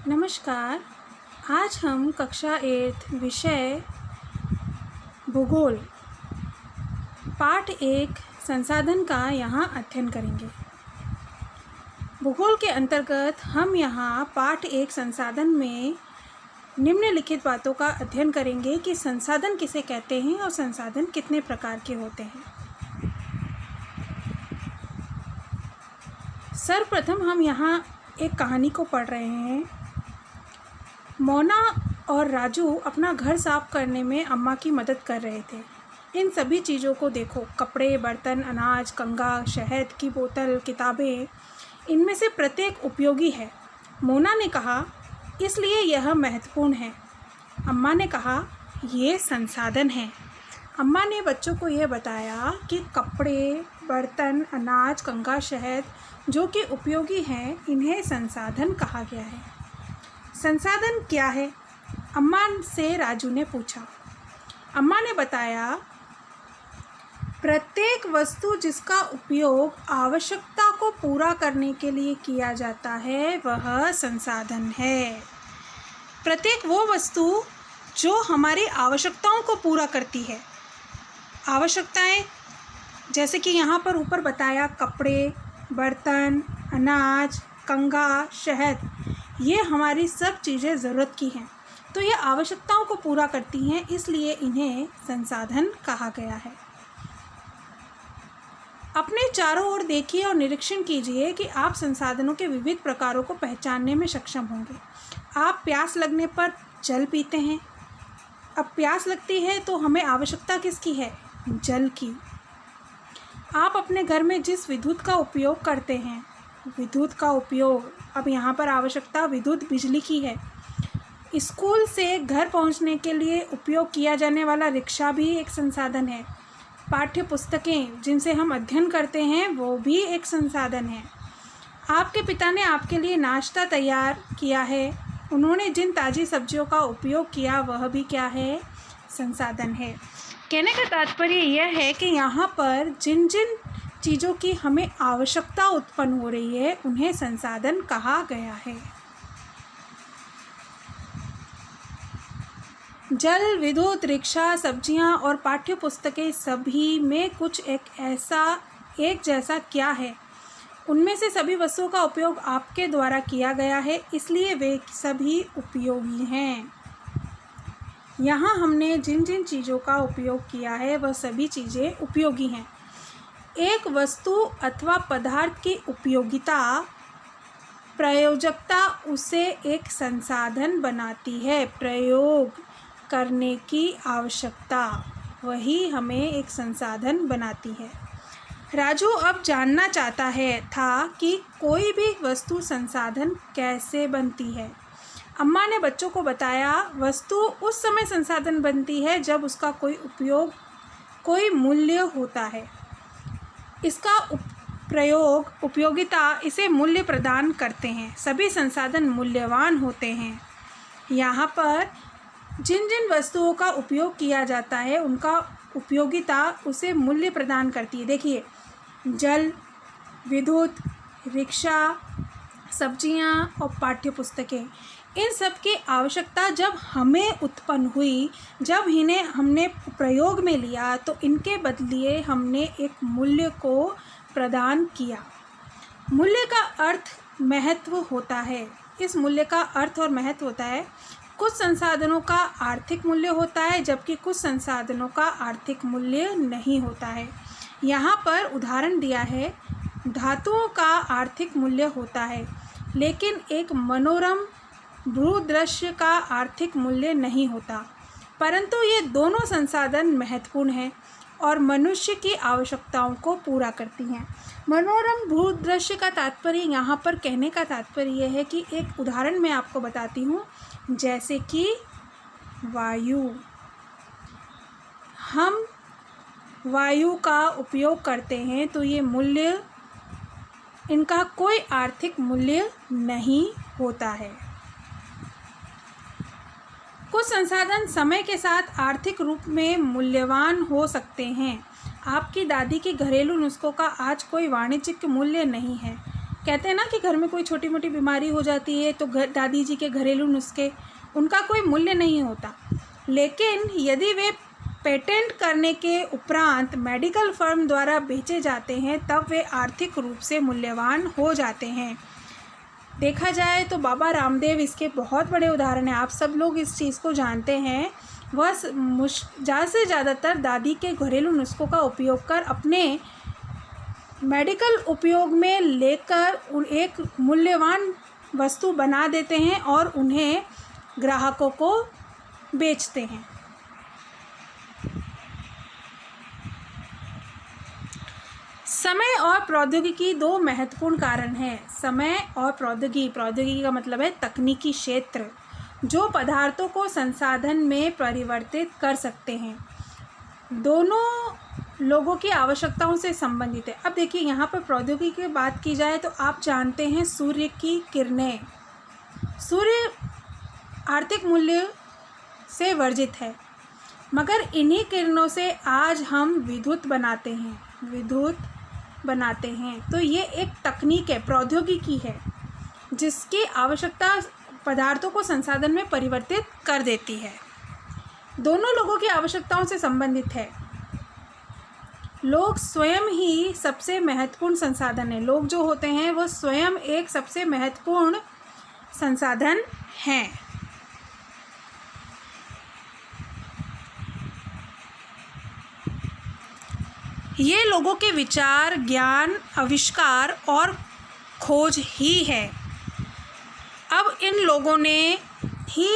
नमस्कार। आज हम कक्षा 8 विषय भूगोल पाठ 1 संसाधन का यहाँ अध्ययन करेंगे। भूगोल के अंतर्गत हम यहाँ पाठ 1 संसाधन में निम्नलिखित बातों का अध्ययन करेंगे कि संसाधन किसे कहते हैं और संसाधन कितने प्रकार के होते हैं। सर्वप्रथम हम यहाँ एक कहानी को पढ़ रहे हैं। मोना और राजू अपना घर साफ करने में अम्मा की मदद कर रहे थे। इन सभी चीज़ों को देखो, कपड़े, बर्तन, अनाज, कंघा, शहद की बोतल, किताबें, इनमें से प्रत्येक उपयोगी है। मोना ने कहा, इसलिए यह महत्वपूर्ण है। अम्मा ने कहा, ये संसाधन है। अम्मा ने बच्चों को यह बताया कि कपड़े, बर्तन, अनाज, कंघा, शहद जो कि उपयोगी हैं, इन्हें संसाधन कहा गया है। संसाधन क्या है? अम्मा से राजू ने पूछा। अम्मा ने बताया, प्रत्येक वस्तु जिसका उपयोग आवश्यकता को पूरा करने के लिए किया जाता है वह संसाधन है। प्रत्येक वो वस्तु जो हमारी आवश्यकताओं को पूरा करती है। आवश्यकताएं जैसे कि यहाँ पर ऊपर बताया, कपड़े, बर्तन, अनाज, कंघा, शहद, ये हमारी सब चीज़ें ज़रूरत की हैं। तो ये आवश्यकताओं को पूरा करती हैं, इसलिए इन्हें संसाधन कहा गया है। अपने चारों ओर देखिए और निरीक्षण कीजिए कि आप संसाधनों के विविध प्रकारों को पहचानने में सक्षम होंगे। आप प्यास लगने पर जल पीते हैं। अब प्यास लगती है तो हमें आवश्यकता किसकी है? जल की। आप अपने घर में जिस विद्युत का उपयोग करते हैं, विद्युत का उपयोग, अब यहाँ पर आवश्यकता विद्युत बिजली की है। स्कूल से घर पहुँचने के लिए उपयोग किया जाने वाला रिक्शा भी एक संसाधन है। पाठ्य पुस्तकें जिनसे हम अध्ययन करते हैं वो भी एक संसाधन है। आपके पिता ने आपके लिए नाश्ता तैयार किया है। उन्होंने जिन ताज़ी सब्जियों का उपयोग किया वह भी क्या है? संसाधन है। कहने का तात्पर्य यह है कि यहाँ पर जिन जिन चीज़ों की हमें आवश्यकता उत्पन्न हो रही है उन्हें संसाधन कहा गया है। जल, विद्युत, रिक्शा, सब्जियां और पाठ्य पुस्तकें सभी में कुछ एक जैसा क्या है? उनमें से सभी वस्तुओं का उपयोग आपके द्वारा किया गया है, इसलिए वे सभी उपयोगी हैं। यहाँ हमने जिन जिन चीज़ों का उपयोग किया है वह सभी चीज़ें उपयोगी हैं। एक वस्तु अथवा पदार्थ की उपयोगिता, प्रयोजकता उसे एक संसाधन बनाती है। प्रयोग करने की आवश्यकता वही हमें एक संसाधन बनाती है। राजू अब जानना चाहता था कि कोई भी वस्तु संसाधन कैसे बनती है। अम्मा ने बच्चों को बताया, वस्तु उस समय संसाधन बनती है जब उसका कोई मूल्य होता है। इसका प्रयोग, उपयोगिता इसे मूल्य प्रदान करते हैं। सभी संसाधन मूल्यवान होते हैं। यहाँ पर जिन जिन वस्तुओं का उपयोग किया जाता है उनका उपयोगिता उसे मूल्य प्रदान करती है। देखिए, जल, विद्युत, रिक्शा, सब्जियाँ और पाठ्य पुस्तकें, इन सब की आवश्यकता जब हमें उत्पन्न हुई, जब इन्हें हमने प्रयोग में लिया तो इनके बदले हमने एक मूल्य को प्रदान किया। मूल्य का अर्थ महत्व होता है। इस मूल्य का अर्थ और महत्व होता है, कुछ संसाधनों का आर्थिक मूल्य होता है जबकि कुछ संसाधनों का आर्थिक मूल्य नहीं होता है। यहाँ पर उदाहरण दिया है, धातुओं का आर्थिक मूल्य होता है लेकिन एक मनोरम भूदृश्य का आर्थिक मूल्य नहीं होता। परंतु ये दोनों संसाधन महत्वपूर्ण हैं और मनुष्य की आवश्यकताओं को पूरा करती हैं। मनोरम भूदृश्य का तात्पर्य, यहाँ पर कहने का तात्पर्य यह है कि एक उदाहरण मैं आपको बताती हूँ, जैसे कि वायु। हम वायु का उपयोग करते हैं तो ये मूल्य, इनका कोई आर्थिक मूल्य नहीं होता है। कुछ संसाधन समय के साथ आर्थिक रूप में मूल्यवान हो सकते हैं। आपकी दादी के घरेलू नुस्खों का आज कोई वाणिज्यिक मूल्य नहीं है, कहते हैं ना कि घर में कोई छोटी मोटी बीमारी हो जाती है तो दादी जी के घरेलू नुस्खे, उनका कोई मूल्य नहीं होता, लेकिन यदि वे पेटेंट करने के उपरांत मेडिकल फर्म द्वारा बेचे जाते हैं तब वे आर्थिक रूप से मूल्यवान हो जाते हैं। देखा जाए तो बाबा रामदेव इसके बहुत बड़े उदाहरण हैं। आप सब लोग इस चीज़ को जानते हैं। वह ज़्यादा से ज़्यादातर दादी के घरेलू नुस्खों का उपयोग कर अपने मेडिकल उपयोग में लेकर एक मूल्यवान वस्तु बना देते हैं और उन्हें ग्राहकों को बेचते हैं। समय और प्रौद्योगिकी दो महत्वपूर्ण कारण हैं। समय और प्रौद्योगिकी का मतलब है तकनीकी क्षेत्र, जो पदार्थों को संसाधन में परिवर्तित कर सकते हैं। दोनों लोगों की आवश्यकताओं से संबंधित है। अब देखिए यहाँ पर प्रौद्योगिकी की बात की जाए तो आप जानते हैं सूर्य की किरणें, सूर्य आर्थिक मूल्य से वर्जित है, मगर इन्हीं किरणों से आज हम विद्युत बनाते हैं। तो ये एक तकनीक है, प्रौद्योगिकी है, जिसकी आवश्यकता पदार्थों को संसाधन में परिवर्तित कर देती है। दोनों लोगों की आवश्यकताओं से संबंधित है। लोग स्वयं ही सबसे महत्वपूर्ण संसाधन है। लोग जो होते हैं वो स्वयं एक सबसे महत्वपूर्ण संसाधन हैं। ये लोगों के विचार, ज्ञान, आविष्कार और खोज ही है। अब इन लोगों ने ही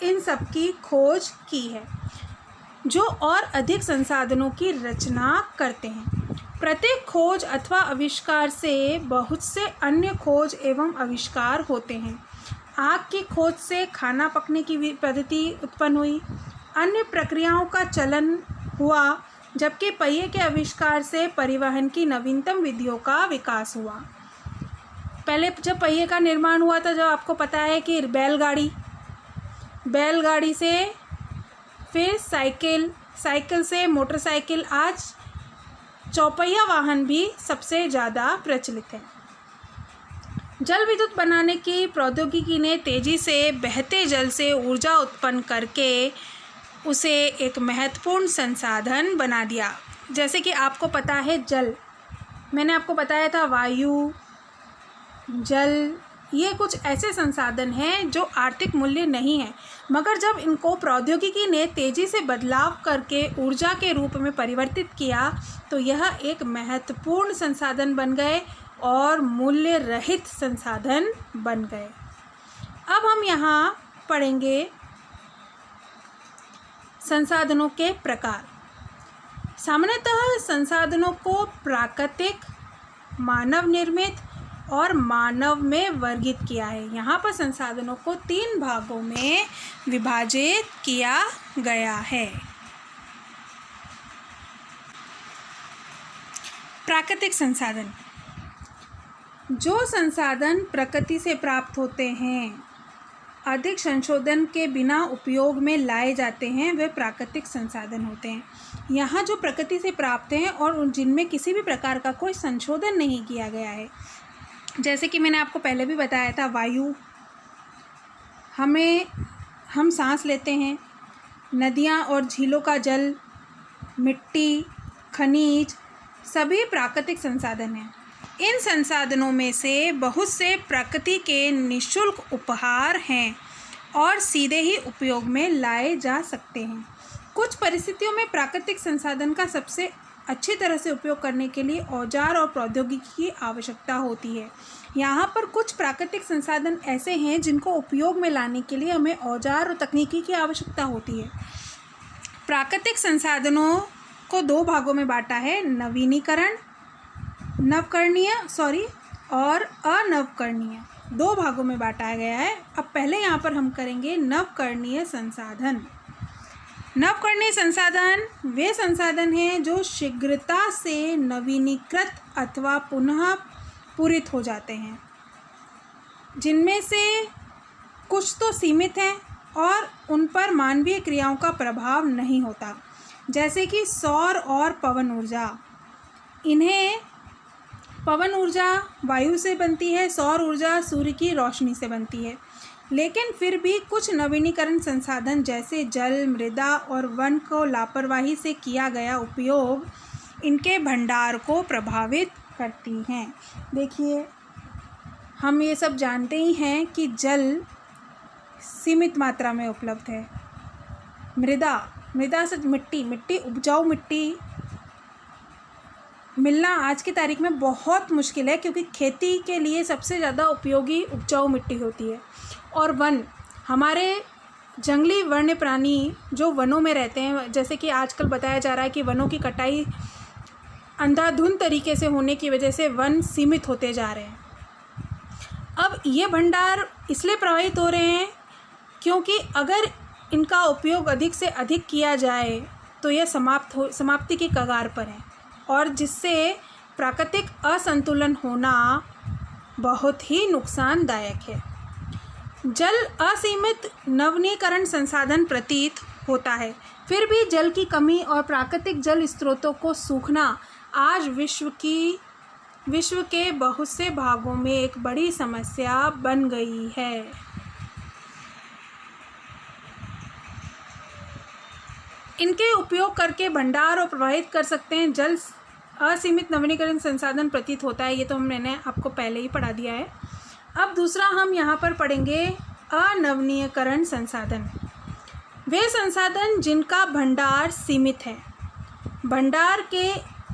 इन सब की खोज की है, जो और अधिक संसाधनों की रचना करते हैं। प्रत्येक खोज अथवा आविष्कार से बहुत से अन्य खोज एवं आविष्कार होते हैं। आग की खोज से खाना पकने की पद्धति उत्पन्न हुई, अन्य प्रक्रियाओं का चलन हुआ, जबकि पहिए के आविष्कार से परिवहन की नवीनतम विधियों का विकास हुआ। पहले जब पहिए का निर्माण हुआ था, जब आपको पता है कि बैलगाड़ी से फिर साइकिल से मोटरसाइकिल, आज चौपहिया वाहन भी सबसे ज़्यादा प्रचलित है। जल विद्युत बनाने की प्रौद्योगिकी ने तेज़ी से बहते जल से ऊर्जा उत्पन्न करके उसे एक महत्वपूर्ण संसाधन बना दिया। जैसे कि आपको पता है जल, मैंने आपको बताया था वायु, जल, ये कुछ ऐसे संसाधन हैं जो आर्थिक मूल्य नहीं है, मगर जब इनको प्रौद्योगिकी ने तेज़ी से बदलाव करके ऊर्जा के रूप में परिवर्तित किया तो यह एक महत्वपूर्ण संसाधन बन गए और मूल्य रहित संसाधन बन गए। अब हम यहाँ पढ़ेंगे संसाधनों के प्रकार। सामान्यतः संसाधनों को प्राकृतिक, मानव निर्मित और मानव में वर्गित किया है। यहाँ पर संसाधनों को 3 भागों में विभाजित किया गया है। प्राकृतिक संसाधन, जो संसाधन प्रकृति से प्राप्त होते हैं, अधिक संशोधन के बिना उपयोग में लाए जाते हैं, वे प्राकृतिक संसाधन होते हैं। यहाँ जो प्रकृति से प्राप्त हैं और जिनमें किसी भी प्रकार का कोई संशोधन नहीं किया गया है, जैसे कि मैंने आपको पहले भी बताया था, वायु, हम सांस लेते हैं, नदियाँ और झीलों का जल, मिट्टी, खनिज, सभी प्राकृतिक संसाधन हैं। इन संसाधनों में से बहुत से प्रकृति के निःशुल्क उपहार हैं और सीधे ही उपयोग में लाए जा सकते हैं। कुछ परिस्थितियों में प्राकृतिक संसाधन का सबसे अच्छी तरह से उपयोग करने के लिए औजार और प्रौद्योगिकी की आवश्यकता होती है। यहाँ पर कुछ प्राकृतिक संसाधन ऐसे हैं जिनको उपयोग में लाने के लिए हमें औजार और तकनीकी की आवश्यकता होती है। प्राकृतिक संसाधनों को 2 भागों में बांटा है, और अनवकरणीय, 2 भागों में बांटा गया है। अब पहले यहाँ पर हम करेंगे नवकरणीय संसाधन। नवकरणीय संसाधन वे संसाधन हैं जो शीघ्रता से नवीनीकृत अथवा पुनः पूरित हो जाते हैं, जिनमें से कुछ तो सीमित हैं और उन पर मानवीय क्रियाओं का प्रभाव नहीं होता, जैसे कि सौर और पवन ऊर्जा। इन्हें पवन ऊर्जा वायु से बनती है, सौर ऊर्जा सूर्य की रोशनी से बनती है। लेकिन फिर भी कुछ नवीनीकरण संसाधन जैसे जल, मृदा और वन को लापरवाही से किया गया उपयोग इनके भंडार को प्रभावित करती हैं। देखिए, हम ये सब जानते ही हैं कि जल सीमित मात्रा में उपलब्ध है। मृदा से मिट्टी उपजाऊ मिट्टी मिलना आज की तारीख में बहुत मुश्किल है, क्योंकि खेती के लिए सबसे ज़्यादा उपयोगी उपजाऊ मिट्टी होती है। और वन, हमारे जंगली वन्य प्राणी जो वनों में रहते हैं, जैसे कि आजकल बताया जा रहा है कि वनों की कटाई अंधाधुंध तरीके से होने की वजह से वन सीमित होते जा रहे हैं। अब ये भंडार इसलिए प्रभावित हो रहे हैं क्योंकि अगर इनका उपयोग अधिक से अधिक किया जाए तो यह समाप्ति की कगार पर है, और जिससे प्राकृतिक असंतुलन होना बहुत ही नुकसानदायक है। जल असीमित नवीनीकरण संसाधन प्रतीत होता है, फिर भी जल की कमी और प्राकृतिक जल स्रोतों को सूखना आज विश्व के बहुत से भागों में एक बड़ी समस्या बन गई है। इनके उपयोग करके भंडार और प्रभावित कर सकते हैं। जल असीमित नवीनीकरण संसाधन प्रतीत होता है, ये तो मैंने आपको पहले ही पढ़ा दिया है। अब दूसरा हम यहाँ पर पढ़ेंगे अनवीनीकरण संसाधन। वे संसाधन जिनका भंडार सीमित है, भंडार के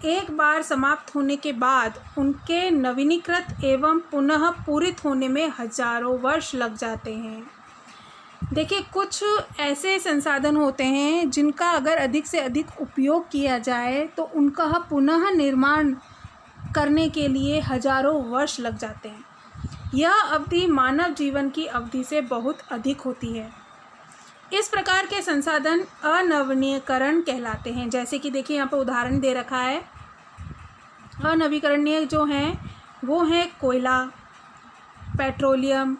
एक बार समाप्त होने के बाद उनके नवीनीकृत एवं पुनः पूरित होने में हजारों वर्ष लग जाते हैं। देखिए, कुछ ऐसे संसाधन होते हैं जिनका अगर अधिक से अधिक उपयोग किया जाए तो उनका पुनः निर्माण करने के लिए हजारों वर्ष लग जाते हैं। यह अवधि मानव जीवन की अवधि से बहुत अधिक होती है। इस प्रकार के संसाधन अनवीनीकरण कहलाते हैं। जैसे कि देखिए, यहाँ पर उदाहरण दे रखा है। अनवीकरणीय जो हैं वो हैं कोयला, पेट्रोलियम,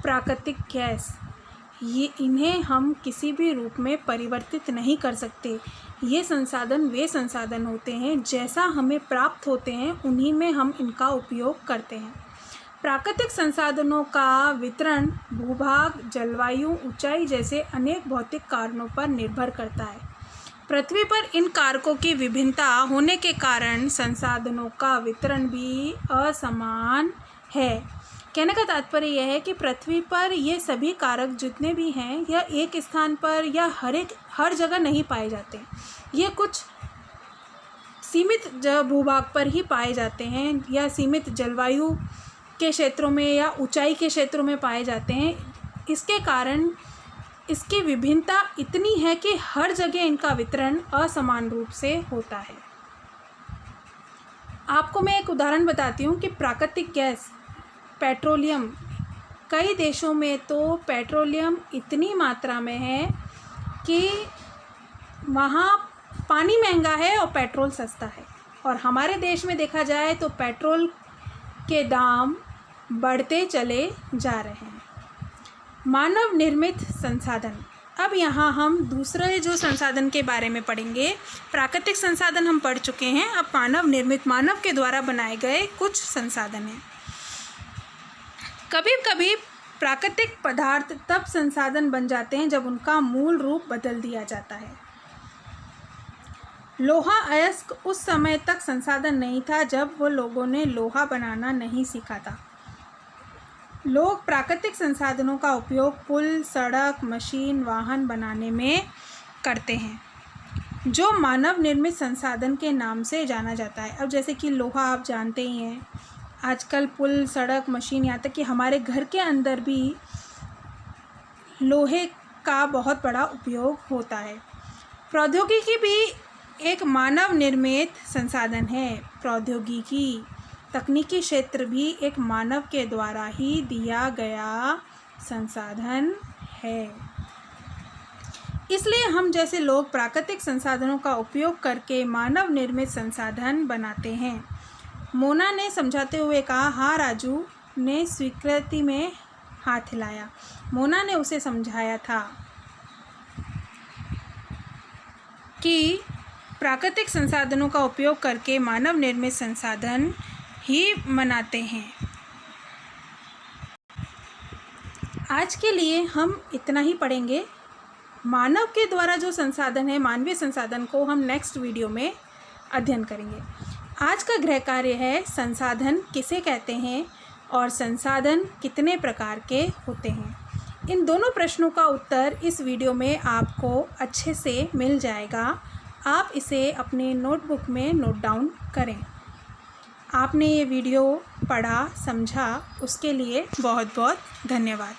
प्राकृतिक गैस। इन्हें हम किसी भी रूप में परिवर्तित नहीं कर सकते। ये संसाधन वे संसाधन होते हैं, जैसा हमें प्राप्त होते हैं उन्हीं में हम इनका उपयोग करते हैं। प्राकृतिक संसाधनों का वितरण भूभाग, जलवायु, ऊंचाई जैसे अनेक भौतिक कारणों पर निर्भर करता है। पृथ्वी पर इन कारकों की विभिन्नता होने के कारण संसाधनों का वितरण भी असमान है। कहने का तात्पर्य यह है कि पृथ्वी पर ये सभी कारक जितने भी हैं यह एक स्थान पर या हर जगह नहीं पाए जाते। ये कुछ सीमित भूभाग पर ही पाए जाते हैं, या सीमित जलवायु के क्षेत्रों में या ऊंचाई के क्षेत्रों में पाए जाते हैं। इसके कारण इसकी विभिन्नता इतनी है कि हर जगह इनका वितरण असमान रूप से होता है। आपको मैं एक उदाहरण बताती हूँ कि प्राकृतिक गैस पेट्रोलियम, कई देशों में तो पेट्रोलियम इतनी मात्रा में है कि वहाँ पानी महंगा है और पेट्रोल सस्ता है। और हमारे देश में देखा जाए तो पेट्रोल के दाम बढ़ते चले जा रहे हैं। मानव निर्मित संसाधन। अब यहाँ हम दूसरे जो संसाधन के बारे में पढ़ेंगे। प्राकृतिक संसाधन हम पढ़ चुके हैं, अब मानव निर्मित, मानव के द्वारा बनाए गए कुछ संसाधन हैं। कभी कभी प्राकृतिक पदार्थ तब संसाधन बन जाते हैं जब उनका मूल रूप बदल दिया जाता है। लोहा अयस्क उस समय तक संसाधन नहीं था जब वो लोगों ने लोहा बनाना नहीं सीखा था। लोग प्राकृतिक संसाधनों का उपयोग पुल, सड़क, मशीन, वाहन बनाने में करते हैं, जो मानव निर्मित संसाधन के नाम से जाना जाता है। अब जैसे कि लोहा आप जानते ही हैं, आजकल पुल, सड़क, मशीन, यहाँ तक कि हमारे घर के अंदर भी लोहे का बहुत बड़ा उपयोग होता है। प्रौद्योगिकी भी एक मानव निर्मित संसाधन है। प्रौद्योगिकी, तकनीकी क्षेत्र भी एक मानव के द्वारा ही दिया गया संसाधन है। इसलिए हम जैसे लोग प्राकृतिक संसाधनों का उपयोग करके मानव निर्मित संसाधन बनाते हैं। मोना ने समझाते हुए कहा, हाँ। राजू ने स्वीकृति में हाथ हिलाया। मोना ने उसे समझाया था कि प्राकृतिक संसाधनों का उपयोग करके मानव निर्मित संसाधन ही मनाते हैं। आज के लिए हम इतना ही पढ़ेंगे। मानव के द्वारा जो संसाधन है, मानवीय संसाधन को हम नेक्स्ट वीडियो में अध्ययन करेंगे। आज का गृह कार्य है संसाधन किसे कहते हैं और संसाधन कितने प्रकार के होते हैं। इन दोनों प्रश्नों का उत्तर इस वीडियो में आपको अच्छे से मिल जाएगा। आप इसे अपने नोटबुक में नोट डाउन करें। आपने ये वीडियो पढ़ा, समझा, उसके लिए बहुत बहुत धन्यवाद।